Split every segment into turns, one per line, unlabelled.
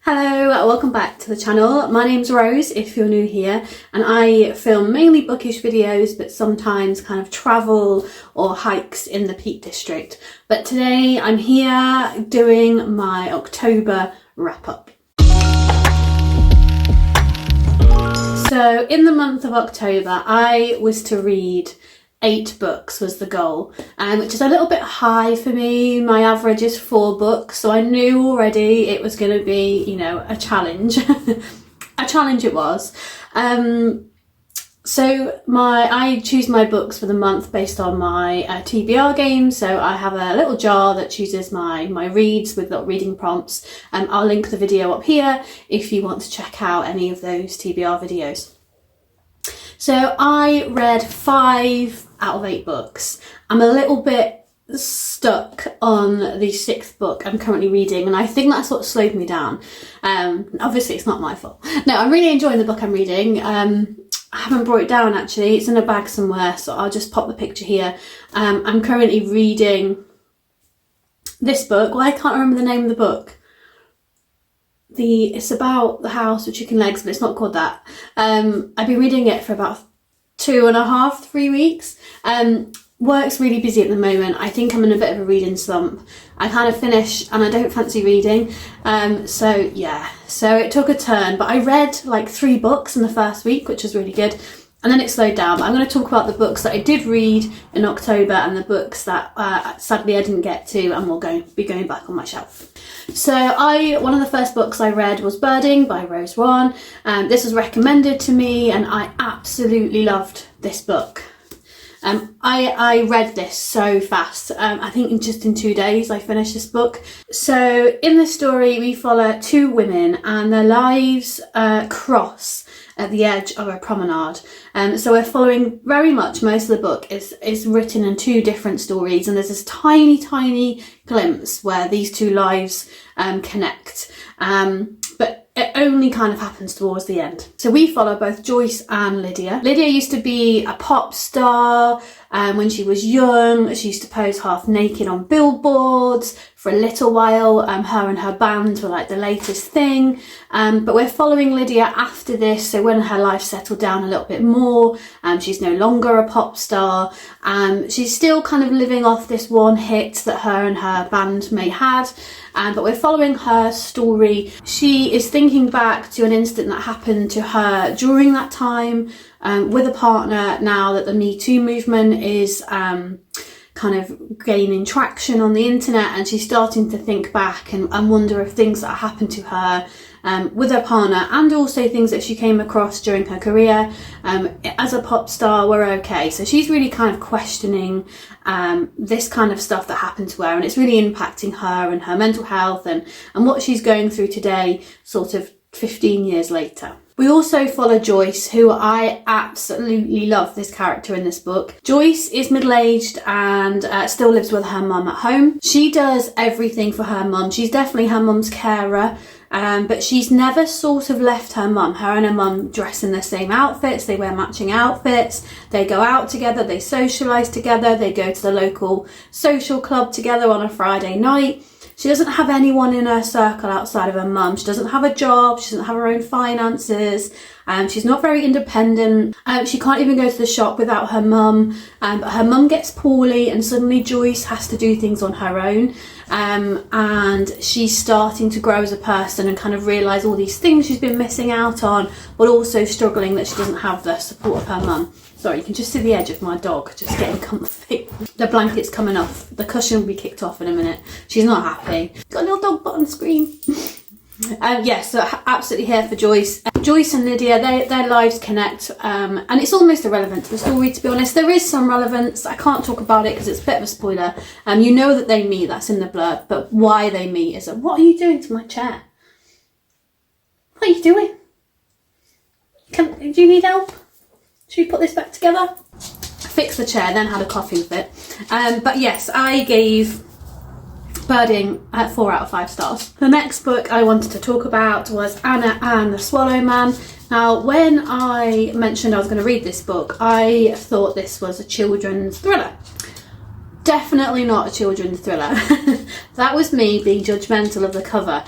Hello, welcome back to the channel. My name's Rose if you're new here, and I film mainly bookish videos but sometimes kind of travel or hikes in the Peak District. But today I'm here doing my October wrap up. So in the month of October I was to read 8 books was the goal, which is a little bit high for me. My average is 4 books, so I knew already it was going to be, you know, a challenge. A challenge it was. So I choose my books for the month based on my TBR game. So I have a little jar that chooses my reads with little reading prompts. I'll link the video up here if you want to check out any of those TBR videos. So I read 5 out of 8 books. I'm a little bit stuck on the 6th book I'm currently reading, and I think that's what slowed me down. Obviously it's not my fault. No, I'm really enjoying the book I'm reading. I haven't brought it down actually, it's in a bag somewhere, so I'll just pop the picture here. I'm currently reading this book. Well, I can't remember the name of the book. It's about the house with chicken legs, but it's not called that. I've been reading it for about 2.5, 3 weeks. Work's really busy at the moment. I think I'm in a bit of a reading slump. I kind of finish and I don't fancy reading. So yeah, so it took a turn, but I read like 3 books in the first week, which was really good. And then it slowed down. But I'm going to talk about the books that I did read in October and the books that sadly I didn't get to, and will be going back on my shelf. So one of the first books I read was Birding by Rose Wan. This was recommended to me and I absolutely loved this book. I read this so fast. I think just in 2 days I finished this book. So in this story we follow 2 women and their lives cross at the edge of a promenade. So we're following very much, most of the book is written in 2 different stories, and there's this tiny glimpse where these 2 lives connect. But it only kind of happens towards the end. So we follow both Joyce and Lydia. Lydia used to be a pop star. When she was young, she used to pose half naked on billboards. For a little while, her and her band were like the latest thing. But we're following Lydia after this. So when her life settled down a little bit more, she's no longer a pop star. She's still kind of living off this one hit that her and her bandmate had. But we're following her story. She is thinking back to an incident that happened to her during that time with a partner, now that the Me Too movement is kind of gaining traction on the internet, and she's starting to think back and wonder if things that happened to her with her partner, and also things that she came across during her career as a pop star, were okay. So she's really kind of questioning this kind of stuff that happened to her, and it's really impacting her and her mental health and what she's going through today, sort of 15 years later. We also follow Joyce, who I absolutely love this character in this book. Joyce is middle-aged and still lives with her mum at home. She does everything for her mum. She's definitely her mum's carer, but she's never sort of left her mum. Her and her mum dress in the same outfits, they wear matching outfits, they go out together, they socialise together, they go to the local social club together on a Friday night. She doesn't have anyone in her circle outside of her mum. She doesn't have a job. She doesn't have her own finances. She's not very independent. She can't even go to the shop without her mum. But her mum gets poorly and suddenly Joyce has to do things on her own. And she's starting to grow as a person and kind of realise all these things she's been missing out on, but also struggling that she doesn't have the support of her mum. Sorry, you can just see the edge of my dog just getting comfy. The blanket's coming off. The cushion will be kicked off in a minute. She's not happy. Got a little dog butt on the screen. Yes, so absolutely here for Joyce. Joyce and Lydia, their lives connect, and it's almost irrelevant to the story, to be honest. There is some relevance. I can't talk about it because it's a bit of a spoiler. You know that they meet, that's in the blurb, but why they meet is that, what are you doing to my chair? What are you doing? Do you need help? Should we put this back together? Fix the chair, then had a coffee with it. But yes, I gave Birding 4 out of 5 stars. The next book I wanted to talk about was Anna and the Swallow Man. Now, when I mentioned I was going to read this book, I thought this was a children's thriller. Definitely not a children's thriller. That was me being judgmental of the cover.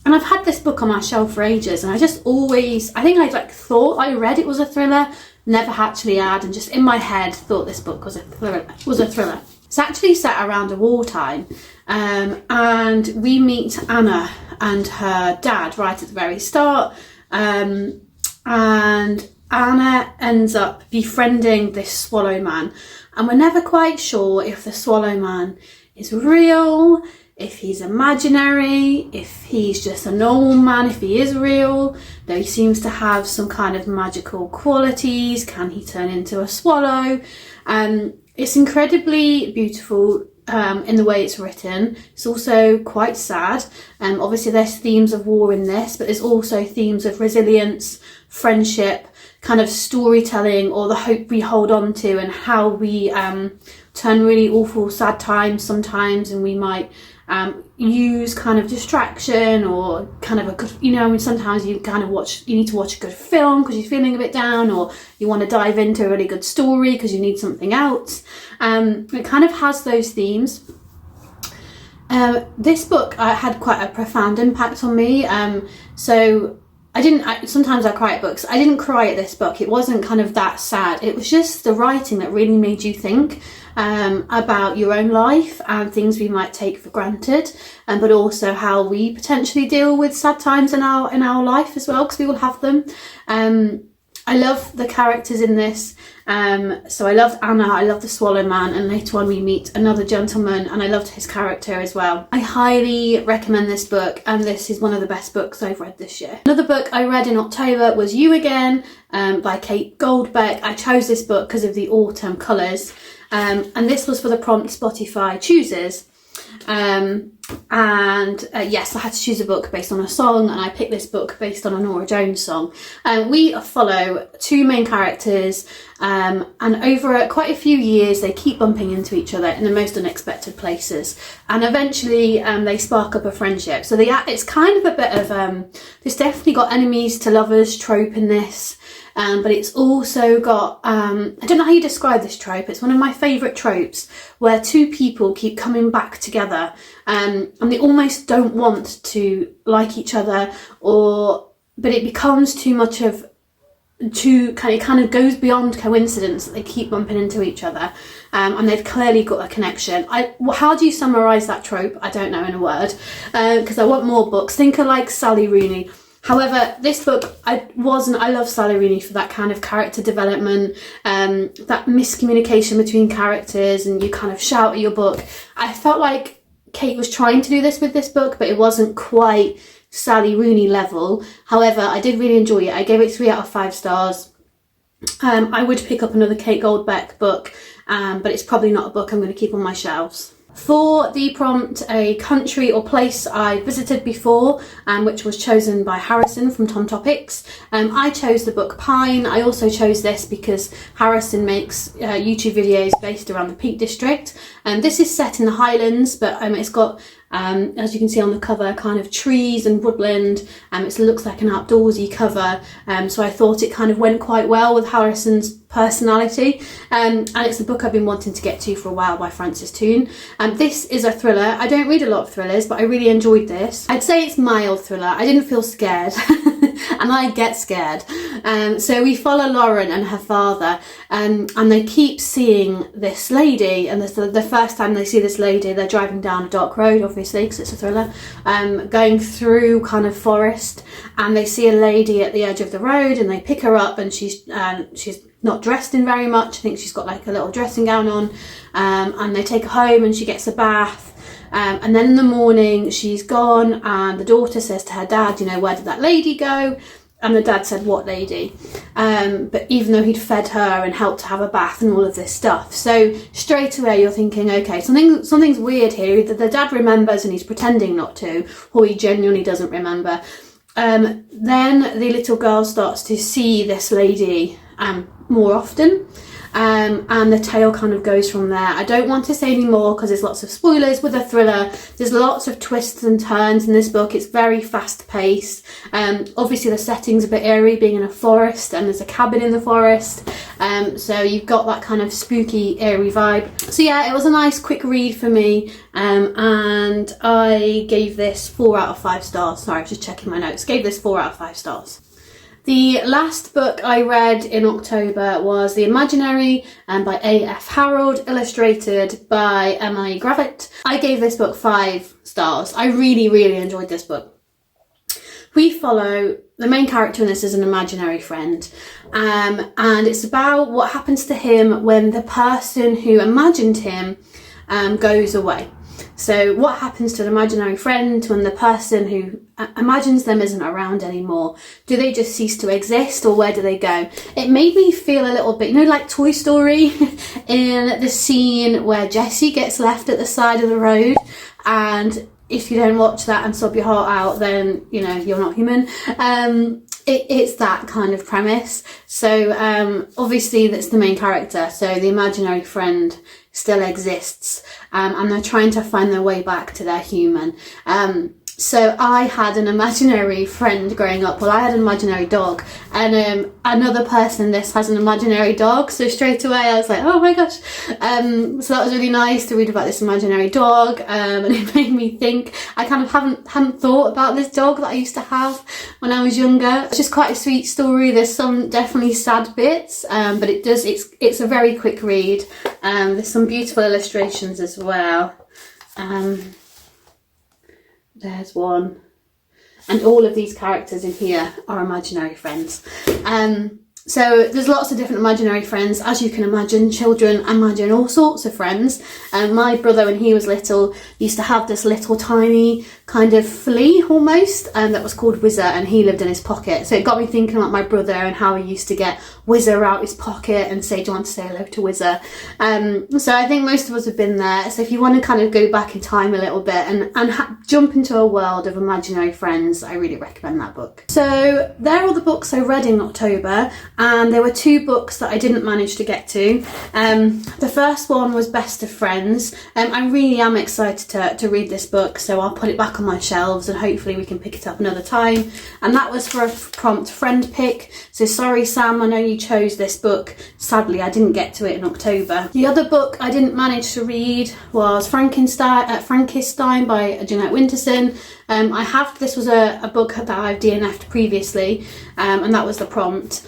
And I've had this book on my shelf for ages, and I just always, I think I like thought I read it was a thriller, never actually had, and just in my head thought this book was a thriller. It's actually set around a wartime, and we meet Anna and her dad right at the very start, and Anna ends up befriending this swallow man, and we're never quite sure if the swallow man is real, if he's imaginary, if he's just a normal man, if he is real, though he seems to have some kind of magical qualities. Can he turn into a swallow? It's incredibly beautiful in the way it's written. It's also quite sad. Obviously there's themes of war in this, but there's also themes of resilience, friendship, kind of storytelling, or the hope we hold on to, and how we turn really awful, sad times sometimes, and we might use kind of distraction or kind of a good, you know, I mean, sometimes you need to watch a good film because you're feeling a bit down, or you want to dive into a really good story because you need something else. It kind of has those themes. This book had quite a profound impact on me. So sometimes I cry at books. I didn't cry at this book. It wasn't kind of that sad. It was just the writing that really made you think about your own life and things we might take for granted, but also how we potentially deal with sad times in our life as well, because we all have them. I love the characters in this. So I loved Anna, I loved the Swallow Man, and later on we meet another gentleman, and I loved his character as well. I highly recommend this book, and this is one of the best books I've read this year. Another book I read in October was You Again by Kate Goldbeck. I chose this book because of the autumn colours, and this was for the prompt Spotify chooses. Yes, I had to choose a book based on a song, and I picked this book based on a Norah Jones song. We follow two main characters, and over quite a few years they keep bumping into each other in the most unexpected places, and eventually they spark up a friendship. So it's kind of a bit of there's definitely got enemies to lovers trope in this. But it's also got, I don't know how you describe this trope. It's one of my favourite tropes, where two people keep coming back together, and they almost don't want to like each other, but it becomes too much of, it kind of goes beyond coincidence that they keep bumping into each other, and they've clearly got a connection. How do you summarise that trope? I don't know in a word, because I want more books. Think of like Sally Rooney. However, this book, I love Sally Rooney for that kind of character development, that miscommunication between characters, and you kind of shout at your book. I felt like Kate was trying to do this with this book, but it wasn't quite Sally Rooney level. However, I did really enjoy it. I gave it 3 out of 5 stars. I would pick up another Kate Goldbeck book, but it's probably not a book I'm going to keep on my shelves. For the prompt, a country or place I visited before, which was chosen by Harrison from Tom Topics. I chose the book Pine. I also chose this because Harrison makes YouTube videos based around the Peak District. This is set in the Highlands, but it's got, as you can see on the cover, kind of trees and woodland. It looks like an outdoorsy cover, so I thought it kind of went quite well with Harrison's personality, and it's the book I've been wanting to get to for a while by Frances Toon. This is a thriller. I don't read a lot of thrillers, but I really enjoyed this. I'd say it's mild thriller. I didn't feel scared and I get scared. So we follow Lauren and her father, and they keep seeing this lady, and the first time they see this lady, they're driving down a dark road, obviously because it's a thriller, going through kind of forest, and they see a lady at the edge of the road, and they pick her up, and she's not dressed in very much. I think she's got like a little dressing gown on, and they take her home, and she gets a bath, and then in the morning she's gone, and the daughter says to her dad, where did that lady go? And the dad said, what lady? But even though he'd fed her and helped to have a bath and all of this stuff. So straight away you're thinking, okay, something's weird here. Either the dad remembers and he's pretending not to, or he genuinely doesn't remember. Then the little girl starts to see this lady more often. and the tale kind of goes from there. I don't want to say any more because there's lots of spoilers with a thriller. There's lots of twists and turns in this book. It's very fast paced. Obviously the setting's a bit eerie, being in a forest, and there's a cabin in the forest, so you've got that kind of spooky, eerie vibe. So yeah, it was a nice quick read for me, and I gave this 4 out of 5 stars. Sorry, I was just checking my notes. Gave this 4 out of 5 stars. The last book I read in October was The Imaginary by A.F. Harold, illustrated by Emily Gravett. I gave this book 5 stars. I really, really enjoyed this book. We follow, the main character in this is an imaginary friend, and it's about what happens to him when the person who imagined him goes away. So what happens to an imaginary friend when the person who imagines them isn't around anymore? Do they just cease to exist, or where do they go? It made me feel a little bit, you know, like Toy Story in the scene where Jessie gets left at the side of the road, and if you don't watch that and sob your heart out, then, you know, you're not human. It's that kind of premise. So obviously that's the main character. So the imaginary friend still exists, and they're trying to find their way back to their human. So I had an imaginary friend growing up. Well, I had an imaginary dog, and another person in this has an imaginary dog. So straight away I was like, oh my gosh. So that was really nice to read about this imaginary dog, and it made me think. I kind of hadn't thought about this dog that I used to have when I was younger. It's just quite a sweet story. There's some definitely sad bits, but it's a very quick read. There's some beautiful illustrations as well. There's one, and all of these characters in here are imaginary friends. So there's lots of different imaginary friends. As you can imagine, children imagine all sorts of friends. My brother, when he was little, used to have this little tiny kind of flea almost, that was called Whizzer, and he lived in his pocket. So it got me thinking about my brother and how he used to get Whizzer out his pocket and say, do you want to say hello to Whizzer? So I think most of us have been there. So if you want to kind of go back in time a little bit and jump into a world of imaginary friends, I really recommend that book. So there are all the books I read in October, and there were 2 books that I didn't manage to get to. The first one was Best of Friends. I really am excited to read this book, so I'll put it back on my shelves and hopefully we can pick it up another time. And that was for a prompt friend pick. So sorry Sam, I know you chose this book. Sadly I didn't get to it in October. The other book I didn't manage to read was Frankenstein by Jeanette Winterson. This was a book that I've DNF'd previously, and that was the prompt.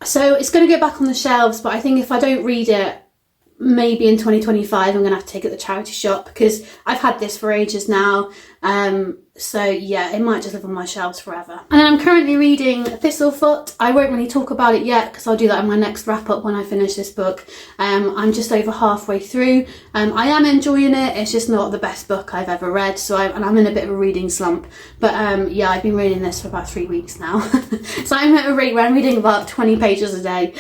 So it's going to go back on the shelves, but I think if I don't read it, maybe in 2025 I'm going to have to take it to the charity shop, because I've had this for ages now. So yeah, it might just live on my shelves forever. And then I'm currently reading Thistlefoot. I won't really talk about it yet because I'll do that in my next wrap up when I finish this book. I'm just over halfway through. I am enjoying it. It's just not the best book I've ever read, so I'm in a bit of a reading slump. But yeah, I've been reading this for about 3 weeks now. So I'm at a rate where I'm reading about 20 pages a day.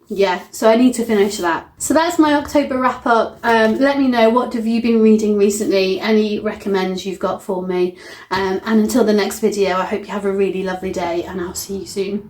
Yeah, so I need to finish that. So that's my October wrap up. Let me know, what have you been reading recently? Any recommends you've got for me? And until the next video, I hope you have a really lovely day, and I'll see you soon.